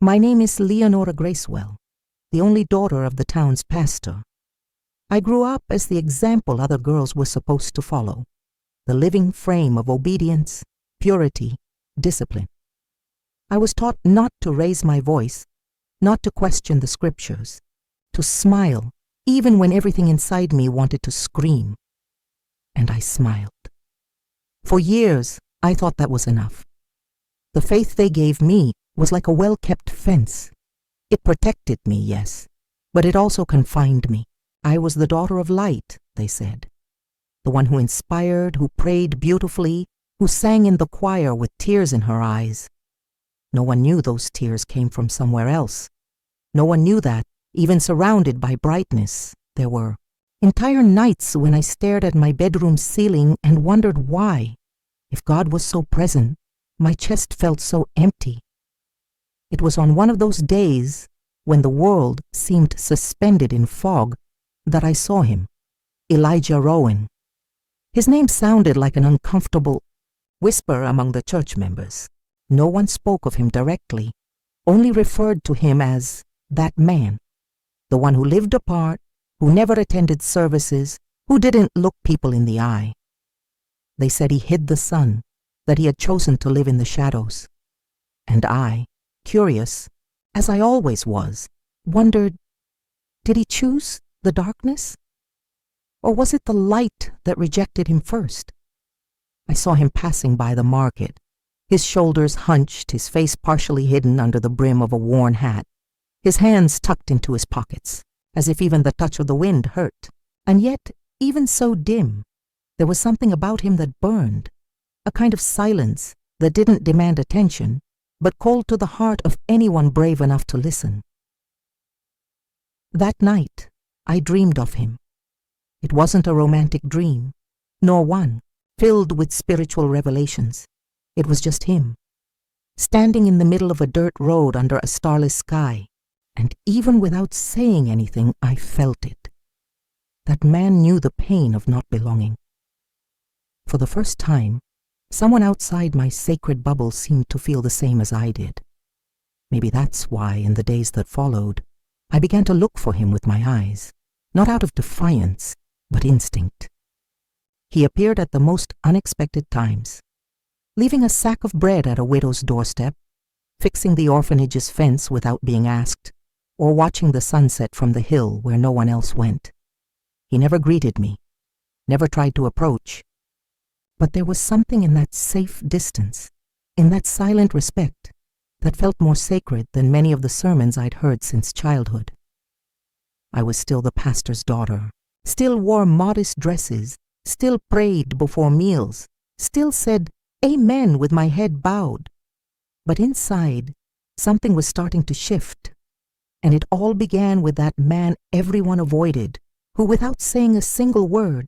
My name is Leonora Gracewell, the only daughter of the town's pastor. I grew up as the example other girls were supposed to follow, the living frame of obedience, purity, discipline. I was taught not to raise my voice, not to question the scriptures, to smile even when everything inside me wanted to scream. And I smiled. For years, I thought that was enough. The faith they gave me was like a well-kept fence. It protected me, yes, but it also confined me. I was the daughter of light, they said. The one who inspired, who prayed beautifully, who sang in the choir with tears in her eyes. No one knew those tears came from somewhere else. No one knew that, even surrounded by brightness, there were entire nights when I stared at my bedroom ceiling and wondered why, if God was so present, my chest felt so empty. It was on one of those days when the world seemed suspended in fog that I saw him, Elijah Rowan. His name sounded like an uncomfortable whisper among the church members. No one spoke of him directly, only referred to him as that man, the one who lived apart, who never attended services, who didn't look people in the eye. They said he hid the sun, that he had chosen to live in the shadows. And I, curious, as I always was, wondered, did he choose the darkness? Or was it the light that rejected him first? I saw him passing by the market, his shoulders hunched, his face partially hidden under the brim of a worn hat, his hands tucked into his pockets, as if even the touch of the wind hurt. And yet, even so dim, there was something about him that burned, a kind of silence that didn't demand attention, but called to the heart of anyone brave enough to listen. That night, I dreamed of him. It wasn't a romantic dream, nor one filled with spiritual revelations. It was just him, standing in the middle of a dirt road under a starless sky, and even without saying anything, I felt it. That man knew the pain of not belonging. For the first time, someone outside my sacred bubble seemed to feel the same as I did. Maybe that's why, in the days that followed, I began to look for him with my eyes, not out of defiance, but instinct. He appeared at the most unexpected times, leaving a sack of bread at a widow's doorstep, fixing the orphanage's fence without being asked, or watching the sunset from the hill where no one else went. He never greeted me, never tried to approach, but there was something in that safe distance, in that silent respect, that felt more sacred than many of the sermons I'd heard since childhood. I was still the pastor's daughter, still wore modest dresses, still prayed before meals, still said amen with my head bowed. But inside, something was starting to shift, and it all began with that man everyone avoided, who, without saying a single word,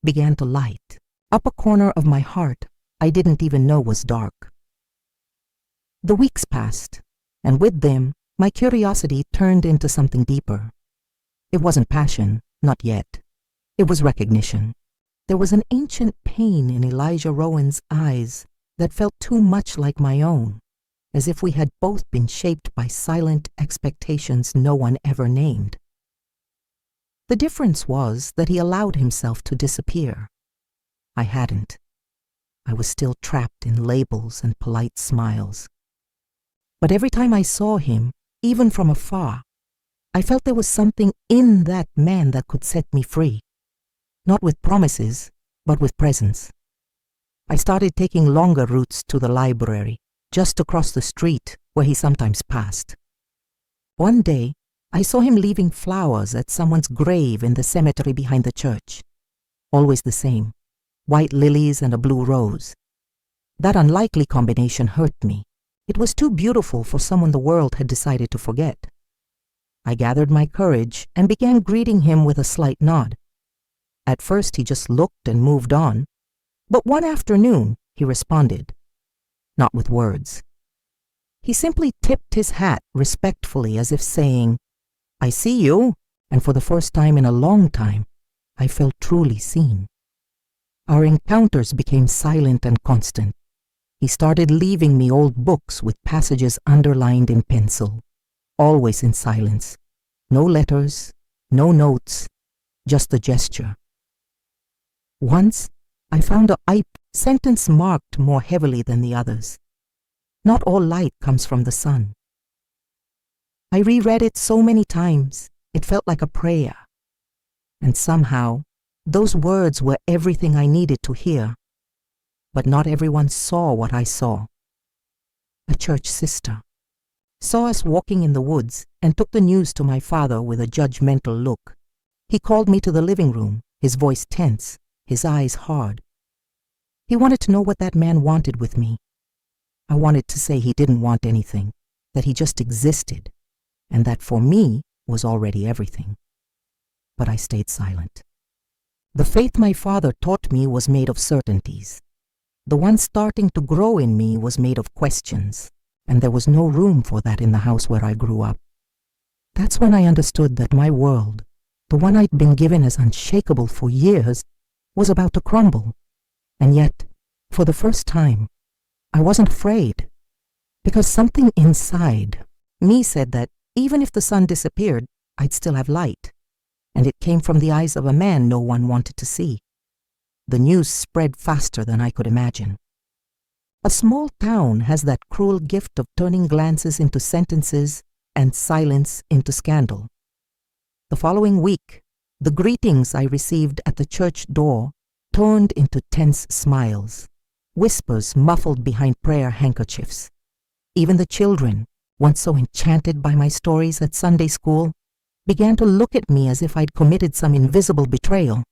began to light up a corner of my heart I didn't even know was dark. The weeks passed, and with them, my curiosity turned into something deeper. It wasn't passion, not yet. It was recognition. There was an ancient pain in Elijah Rowan's eyes that felt too much like my own, as if we had both been shaped by silent expectations no one ever named. The difference was that he allowed himself to disappear. I hadn't. I was still trapped in labels and polite smiles. But every time I saw him, even from afar, I felt there was something in that man that could set me free. Not with promises, but with presence. I started taking longer routes to the library, just across the street where he sometimes passed. One day, I saw him leaving flowers at someone's grave in the cemetery behind the church. Always the same, white lilies and a blue rose. That unlikely combination hurt me. It was too beautiful for someone the world had decided to forget. I gathered my courage and began greeting him with a slight nod. At first he just looked and moved on, but one afternoon he responded, not with words. He simply tipped his hat respectfully as if saying, "I see you," and for the first time in a long time, I felt truly seen. Our encounters became silent and constant. He started leaving me old books with passages underlined in pencil, always in silence. No letters, no notes, just a gesture. Once, I found a sentence marked more heavily than the others. Not all light comes from the sun. I reread it so many times, it felt like a prayer. And somehow, those words were everything I needed to hear. But not everyone saw what I saw. A church sister saw us walking in the woods and took the news to my father with a judgmental look. He called me to the living room, his voice tense, his eyes hard. He wanted to know what that man wanted with me. I wanted to say he didn't want anything, that he just existed, and that for me was already everything. But I stayed silent. The faith my father taught me was made of certainties. The one starting to grow in me was made of questions, and there was no room for that in the house where I grew up. That's when I understood that my world, the one I'd been given as unshakable for years, was about to crumble. And yet, for the first time, I wasn't afraid, because something inside me said that even if the sun disappeared, I'd still have light, and it came from the eyes of a man no one wanted to see. The news spread faster than I could imagine. A small town has that cruel gift of turning glances into sentences and silence into scandal. The following week, the greetings I received at the church door turned into tense smiles, whispers muffled behind prayer handkerchiefs. Even the children, once so enchanted by my stories at Sunday school, began to look at me as if I'd committed some invisible betrayal.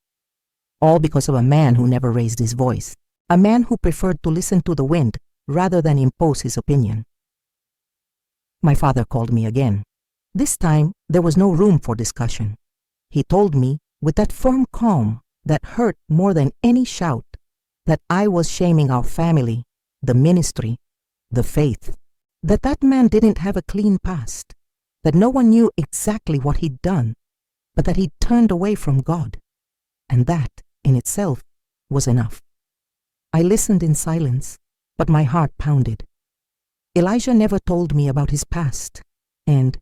All because of a man who never raised his voice, a man who preferred to listen to the wind rather than impose his opinion. My father called me again. This time, there was no room for discussion. He told me, with that firm calm that hurt more than any shout, that I was shaming our family, the ministry, the faith, that that man didn't have a clean past, that no one knew exactly what he'd done, but that he'd turned away from God, and that, in itself, was enough. I listened in silence, but my heart pounded. Elijah never told me about his past, and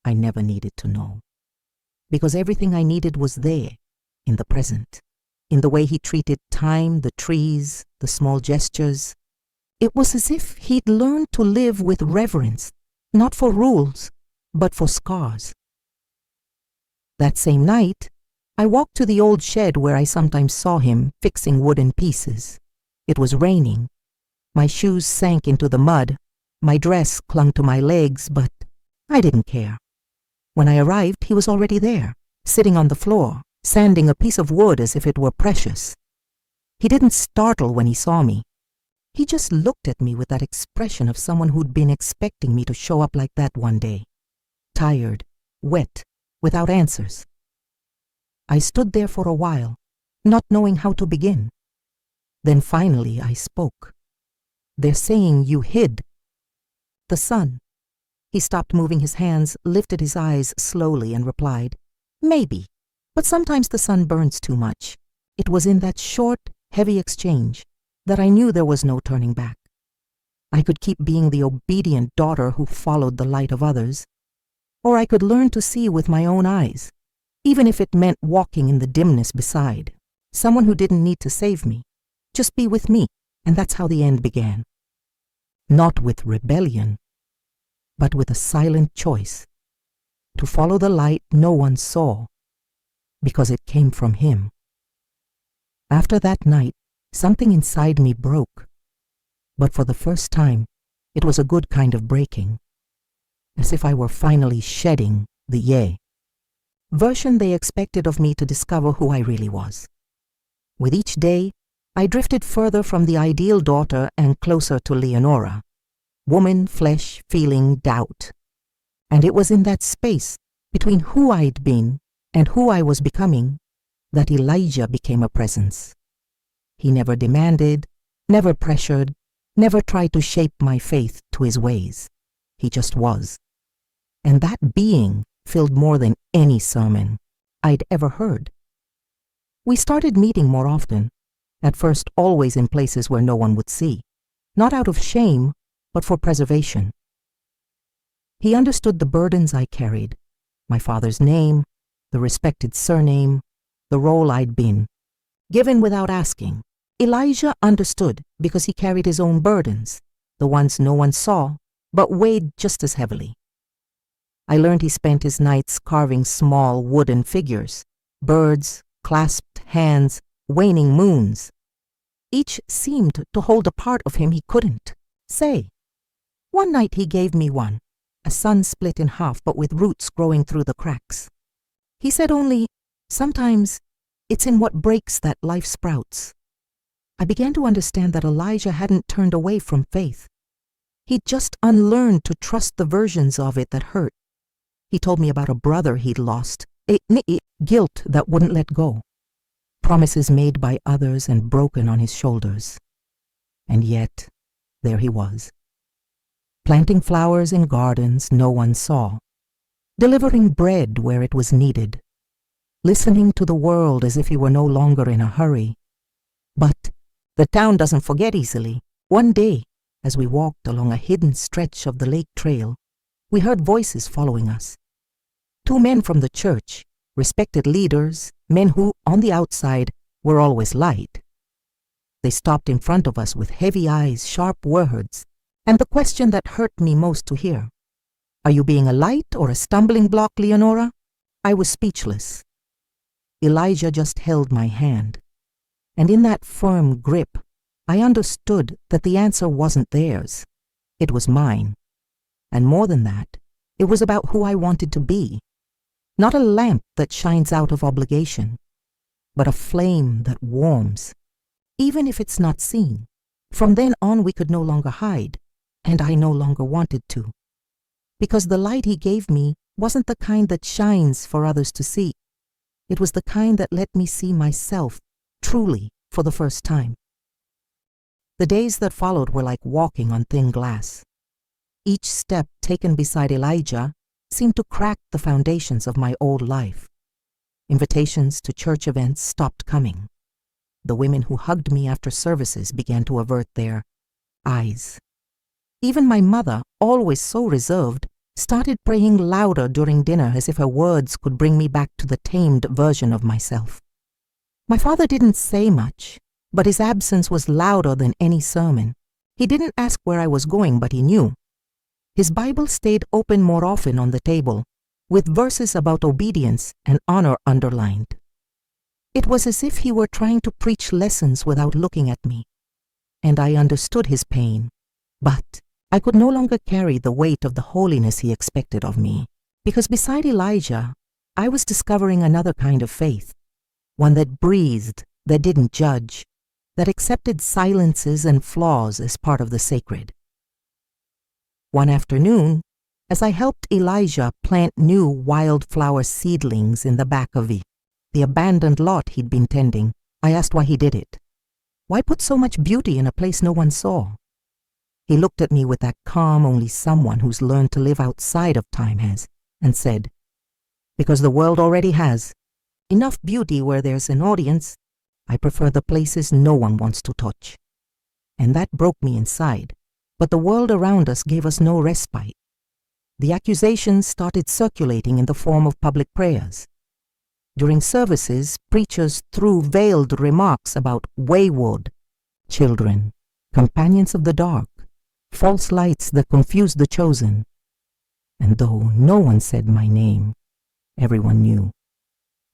I never needed to know. Because everything I needed was there, in the present, in the way he treated time, the trees, the small gestures. It was as if he'd learned to live with reverence, not for rules, but for scars. That same night, I walked to the old shed where I sometimes saw him fixing wooden pieces. It was raining. My shoes sank into the mud. My dress clung to my legs, but I didn't care. When I arrived, he was already there, sitting on the floor, sanding a piece of wood as if it were precious. He didn't startle when he saw me. He just looked at me with that expression of someone who'd been expecting me to show up like that one day. Tired, wet, without answers. I stood there for a while, not knowing how to begin. Then finally I spoke. "They're saying you hid." "The sun." He stopped moving his hands, lifted his eyes slowly and replied, "Maybe, but sometimes the sun burns too much." It was in that short, heavy exchange that I knew there was no turning back. I could keep being the obedient daughter who followed the light of others, or I could learn to see with my own eyes, even if it meant walking in the dimness beside, someone who didn't need to save me, just be with me, and that's how the end began. Not with rebellion, but with a silent choice, to follow the light no one saw, because it came from him. After that night, something inside me broke, but for the first time, it was a good kind of breaking, as if I were finally shedding the version they expected of me to discover who I really was. With each day, I drifted further from the ideal daughter and closer to Leonora, woman, flesh, feeling, doubt. And it was in that space between who I'd been and who I was becoming that Elijah became a presence. He never demanded, never pressured, never tried to shape my faith to his ways. He just was. And that being filled more than any sermon I'd ever heard. We started meeting more often, at first always in places where no one would see. not out of shame, but for preservation. He understood the burdens I carried, my father's name, the respected surname, the role I'd been, given without asking. Elijah understood because he carried his own burdens, the ones no one saw, but weighed just as heavily. I learned he spent his nights carving small wooden figures, birds, clasped hands, waning moons. Each seemed to hold a part of him he couldn't say. One night he gave me one, a sun split in half but with roots growing through the cracks. He said only, sometimes it's in what breaks that life sprouts. I began to understand that Elijah hadn't turned away from faith. He'd just unlearned to trust the versions of it that hurt. He told me about a brother he'd lost, a guilt that wouldn't let go, promises made by others and broken on his shoulders. And yet, there he was, planting flowers in gardens no one saw, delivering bread where it was needed, listening to the world as if he were no longer in a hurry. But the town doesn't forget easily. One day, as we walked along a hidden stretch of the lake trail, we heard voices following us. Two men from the church, respected leaders, men who, on the outside, were always light. They stopped in front of us with heavy eyes, sharp words, and the question that hurt me most to hear. Are you being a light or a stumbling block, Leonora? I was speechless. Elijah just held my hand, and in that firm grip, I understood that the answer wasn't theirs. It was mine. And more than that, it was about who I wanted to be. Not a lamp that shines out of obligation, but a flame that warms, even if it's not seen. From then on, we could no longer hide, and I no longer wanted to. Because the light he gave me wasn't the kind that shines for others to see. It was the kind that let me see myself truly for the first time. The days that followed were like walking on thin glass. Each step taken beside Elijah seemed to crack the foundations of my old life. Invitations to church events stopped coming. The women who hugged me after services began to avert their eyes. Even my mother, always so reserved, started praying louder during dinner as if her words could bring me back to the tamed version of myself. My father didn't say much, but his absence was louder than any sermon. He didn't ask where I was going, but he knew. His Bible stayed open more often on the table, with verses about obedience and honor underlined. It was as if he were trying to preach lessons without looking at me, and I understood his pain, but I could no longer carry the weight of the holiness he expected of me, because beside Elijah, I was discovering another kind of faith, one that breathed, that didn't judge, that accepted silences and flaws as part of the sacred. One afternoon, as I helped Elijah plant new wildflower seedlings in the back of the abandoned lot he'd been tending, I asked why he did it. Why put so much beauty in a place no one saw? He looked at me with that calm only someone who's learned to live outside of time has, and said, because the world already has enough beauty where there's an audience. I prefer the places no one wants to touch. And that broke me inside. But the world around us gave us no respite. The accusations started circulating in the form of public prayers. During services, preachers threw veiled remarks about wayward children, companions of the dark, false lights that confused the chosen. And though no one said my name, everyone knew.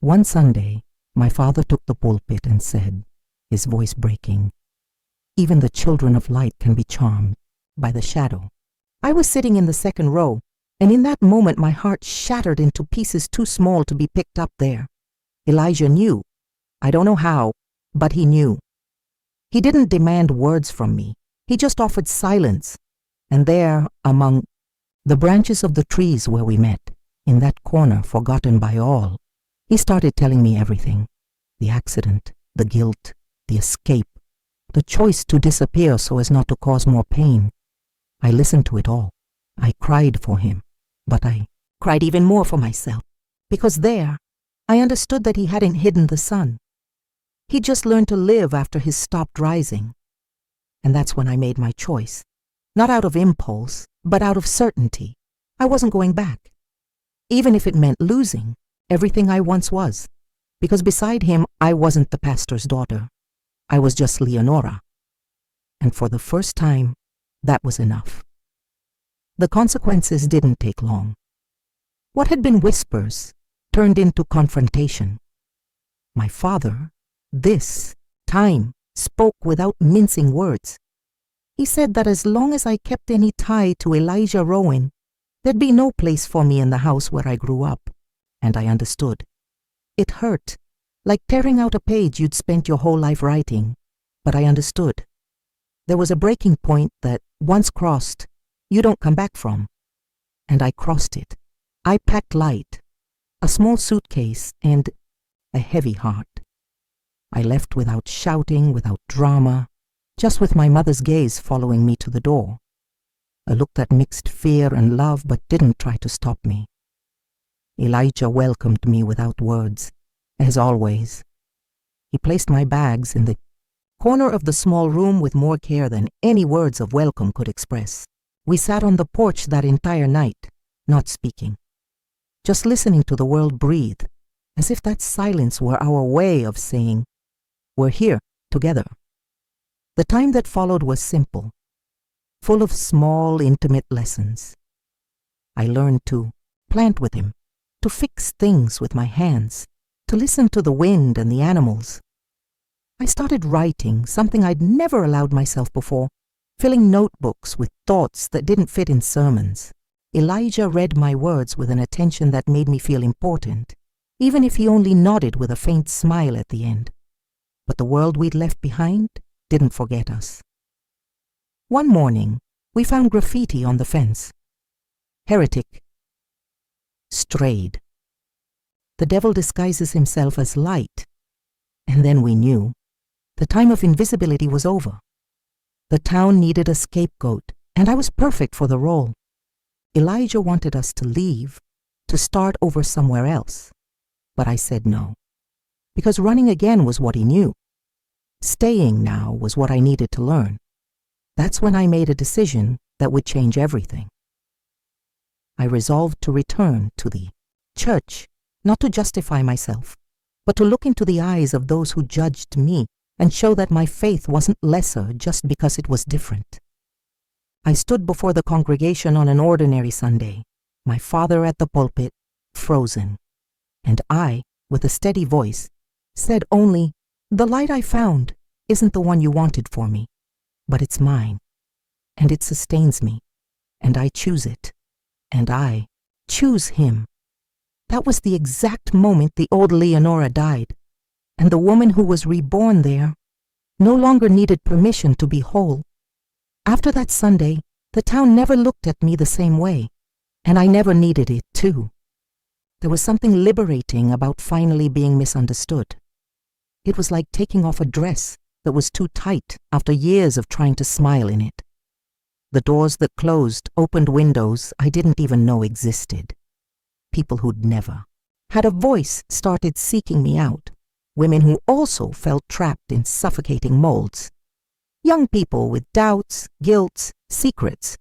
One Sunday, my father took the pulpit and said, his voice breaking, even the children of light can be charmed by the shadow. I was sitting in the second row, and in that moment my heart shattered into pieces too small to be picked up there. Elijah knew. I don't know how, but he knew. He didn't demand words from me. He just offered silence. And there, among the branches of the trees where we met, in that corner forgotten by all, he started telling me everything. The accident, the guilt, the escape, the choice to disappear so as not to cause more pain. I listened to it all. I cried for him, but I cried even more for myself, because there, I understood that he hadn't hidden the sun. He just learned to live after his stopped rising. And that's when I made my choice. Not out of impulse, but out of certainty. I wasn't going back. Even if it meant losing everything I once was. Because beside him, I wasn't the pastor's daughter. I was just Leonora. And for the first time, that was enough. The consequences didn't take long. What had been whispers turned into confrontation. My father, this time, spoke without mincing words. He said that as long as I kept any tie to Elijah Rowan, there'd be no place for me in the house where I grew up. And I understood. It hurt, like tearing out a page you'd spent your whole life writing. But I understood. There was a breaking point that, once crossed, you don't come back from. And I crossed it. I packed light, a small suitcase, and a heavy heart. I left without shouting, without drama, just with my mother's gaze following me to the door. A look that mixed fear and love but didn't try to stop me. Elijah welcomed me without words, as always. He placed my bags in the corner of the small room with more care than any words of welcome could express. We sat on the porch that entire night, not speaking, just listening to the world breathe, as if that silence were our way of saying, we're here, together. The time that followed was simple, full of small, intimate lessons. I learned to plant with him, to fix things with my hands, to listen to the wind and the animals. I started writing, something I'd never allowed myself before, filling notebooks with thoughts that didn't fit in sermons. Elijah read my words with an attention that made me feel important, even if he only nodded with a faint smile at the end. But the world we'd left behind didn't forget us. One morning, we found graffiti on the fence. Heretic. Strayed. The devil disguises himself as light. And then we knew. The time of invisibility was over. The town needed a scapegoat, and I was perfect for the role. Elijah wanted us to leave, to start over somewhere else. But I said no, because running again was what he knew. Staying now was what I needed to learn. That's when I made a decision that would change everything. I resolved to return to the church, not to justify myself, but to look into the eyes of those who judged me and show that my faith wasn't lesser just because it was different. I stood before the congregation on an ordinary Sunday, my father at the pulpit, frozen, and I, with a steady voice, said only, "The light I found isn't the one you wanted for me, but it's mine, and it sustains me, and I choose it, and I choose him." That was the exact moment the old Leonora died, and the woman who was reborn there no longer needed permission to be whole. After that Sunday, the town never looked at me the same way, and I never needed it too. There was something liberating about finally being misunderstood. It was like taking off a dress that was too tight after years of trying to smile in it. The doors that closed opened windows I didn't even know existed. People who'd never had a voice started seeking me out. Women who also felt trapped in suffocating molds. Young people with doubts, guilts, secrets.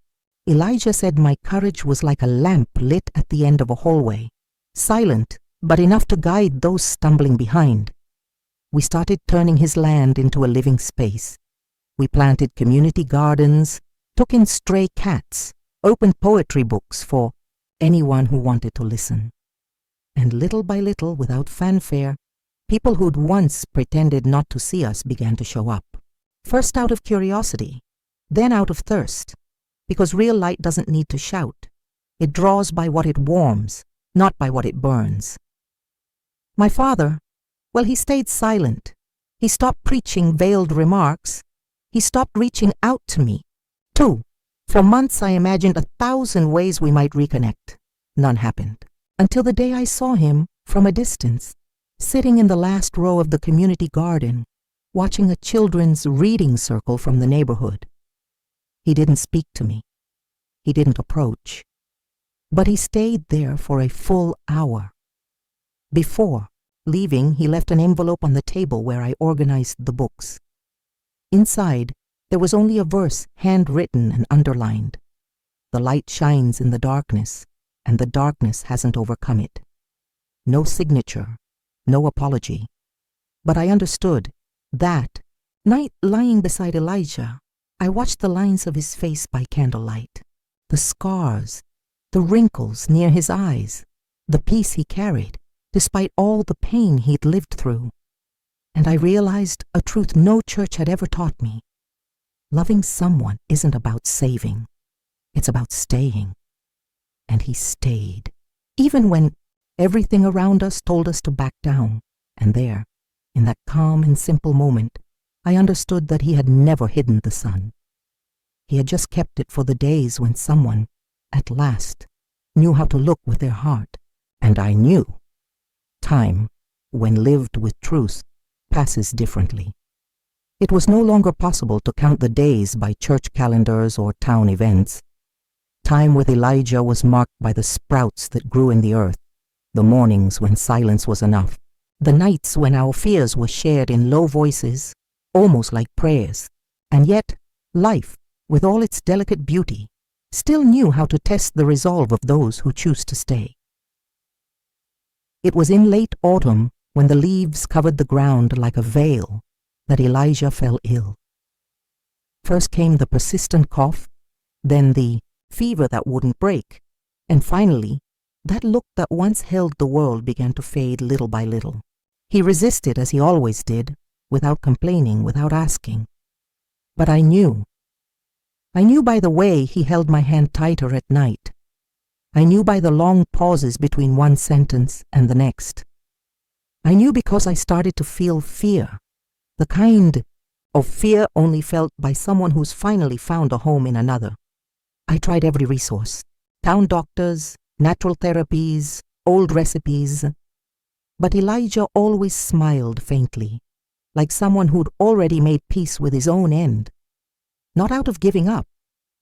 Elijah said my courage was like a lamp lit at the end of a hallway, silent but enough to guide those stumbling behind. We started turning his land into a living space. We planted community gardens, took in stray cats, opened poetry books for anyone who wanted to listen. And little by little, without fanfare, people who'd once pretended not to see us began to show up. First out of curiosity, then out of thirst, because real light doesn't need to shout. It draws by what it warms, not by what it burns. My father, well, he stayed silent. He stopped preaching veiled remarks. He stopped reaching out to me, too. For months I imagined 1,000 ways we might reconnect. None happened, until the day I saw him from a distance, sitting in the last row of the community garden, watching a children's reading circle from the neighborhood. He didn't speak to me. He didn't approach. But he stayed there for a full hour. Before leaving, he left an envelope on the table where I organized the books. Inside, There was only a verse handwritten and underlined. The light shines in the darkness, and the darkness hasn't overcome it. No signature, no apology. But I understood that night, lying beside Elijah, I watched the lines of his face by candlelight, the scars, the wrinkles near his eyes, the peace he carried, despite all the pain he'd lived through. And I realized a truth no church had ever taught me. Loving someone isn't about saving. It's about staying. And he stayed, even when everything around us told us to back down. And there, in that calm and simple moment, I understood that he had never hidden the sun. He had just kept it for the days when someone, at last, knew how to look with their heart. And I knew. Time, when lived with truth, passes differently. It was no longer possible to count the days by church calendars or town events. Time with Elijah was marked by the sprouts that grew in the earth, the mornings when silence was enough, the nights when our fears were shared in low voices, almost like prayers. And yet, life, with all its delicate beauty, still knew how to test the resolve of those who choose to stay. It was in late autumn, when the leaves covered the ground like a veil, that Elijah fell ill. First came the persistent cough, then the fever that wouldn't break, and finally, that look that once held the world began to fade little by little. He resisted as he always did, without complaining, without asking. But I knew by the way he held my hand tighter at night. I knew by the long pauses between one sentence and the next. I knew because I started to feel fear, the kind of fear only felt by someone who's finally found a home in another. I tried every resource, town doctors, natural therapies, old recipes, but Elijah always smiled faintly, like someone who'd already made peace with his own end, not out of giving up,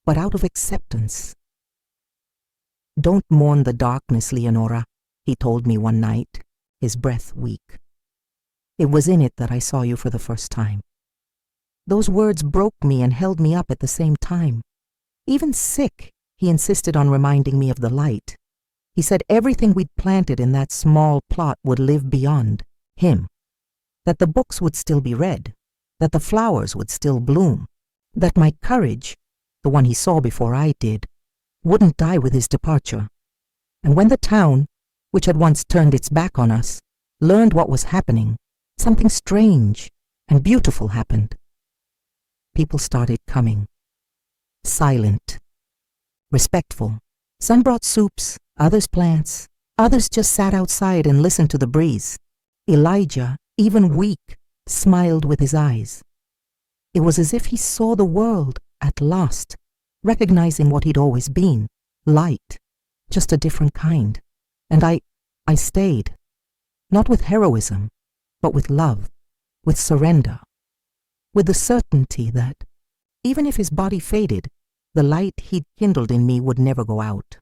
but out of acceptance. "Don't mourn the darkness, Leonora," he told me one night, his breath weak. "It was in it that I saw you for the first time." Those words broke me and held me up at the same time. Even sick, he insisted on reminding me of the light. He said everything we'd planted in that small plot would live beyond him, that the books would still be read, that the flowers would still bloom, that my courage, the one he saw before I did, wouldn't die with his departure. And when the town, which had once turned its back on us, learned what was happening, something strange and beautiful happened. People started coming. Silent, respectful. Some brought soups, others plants, others just sat outside and listened to the breeze. Elijah, even weak, smiled with his eyes. It was as if he saw the world at last, recognizing what he'd always been, light, just a different kind. And I stayed, not with heroism, but with love, with surrender, with the certainty that, even if his body faded, the light he'd kindled in me would never go out.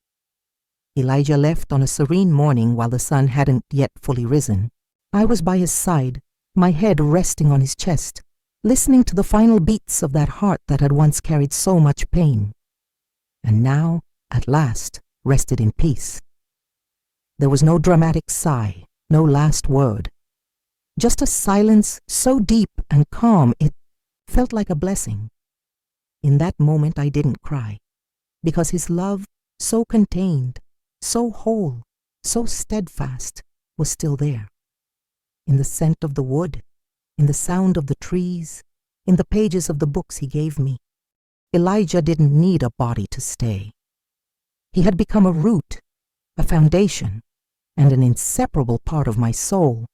Elijah left on a serene morning while the sun hadn't yet fully risen. I was by his side, my head resting on his chest, listening to the final beats of that heart that had once carried so much pain, and now, at last, rested in peace. There was no dramatic sigh, no last word, just a silence so deep and calm it felt like a blessing. In that moment I didn't cry, because his love, so contained, so whole, so steadfast, was still there. In the scent of the wood, in the sound of the trees, in the pages of the books he gave me, Elijah didn't need a body to stay. He had become a root, a foundation, and an inseparable part of my soul.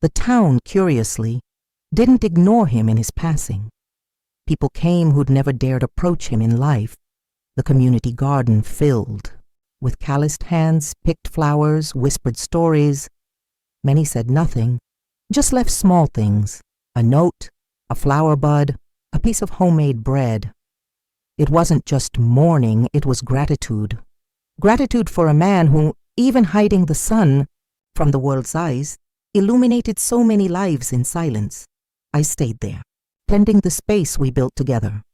The town, curiously, didn't ignore him in his passing. People came who'd never dared approach him in life. The community garden filled, with calloused hands, picked flowers, whispered stories. Many said nothing, just left small things, a note, a flower bud, a piece of homemade bread. It wasn't just mourning, it was gratitude. Gratitude for a man who, even hiding the sun from the world's eyes, illuminated so many lives in silence. I stayed there, tending the space we built together,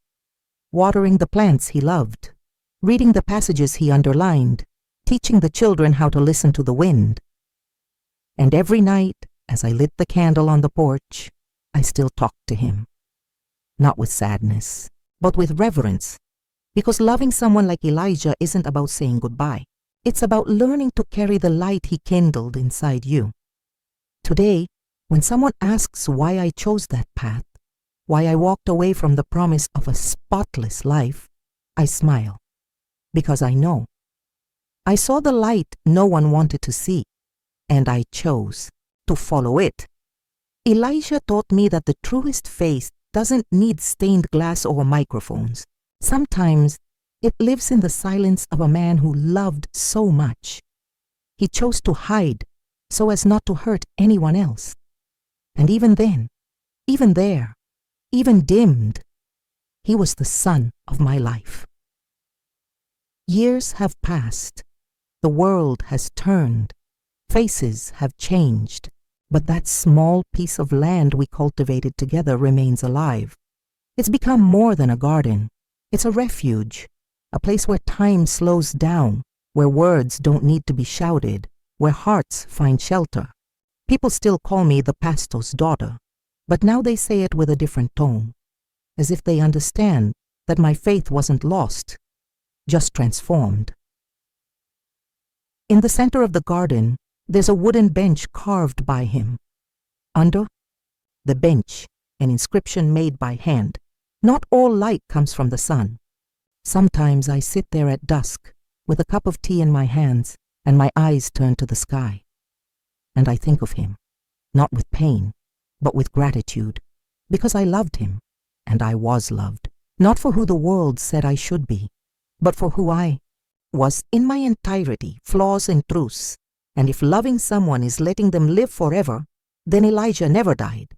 watering the plants he loved, reading the passages he underlined, teaching the children how to listen to the wind. And every night, as I lit the candle on the porch, I still talked to him. Not with sadness, but with reverence, because loving someone like Elijah isn't about saying goodbye. It's about learning to carry the light he kindled inside you. Today, when someone asks why I chose that path, why I walked away from the promise of a spotless life, I smile, because I know. I saw the light no one wanted to see, and I chose to follow it. Elijah taught me that the truest faith doesn't need stained glass or microphones. Sometimes it lives in the silence of a man who loved so much. He chose to hide so as not to hurt anyone else. And even then, even there, even dimmed, he was the sun of my life. Years have passed. The world has turned. Faces have changed. But that small piece of land we cultivated together remains alive. It's become more than a garden. It's a refuge, a place where time slows down, where words don't need to be shouted, where hearts find shelter. People still call me the pastor's daughter, but now they say it with a different tone, as if they understand that my faith wasn't lost, just transformed. In the center of the garden, there's a wooden bench carved by him. Under the bench, an inscription made by hand. Not all light comes from the sun. Sometimes I sit there at dusk with a cup of tea in my hands and my eyes turn to the sky. And I think of him, not with pain, but with gratitude, because I loved him and I was loved, not for who the world said I should be, but for who I was in my entirety, flaws and truths. And if loving someone is letting them live forever, then Elijah never died.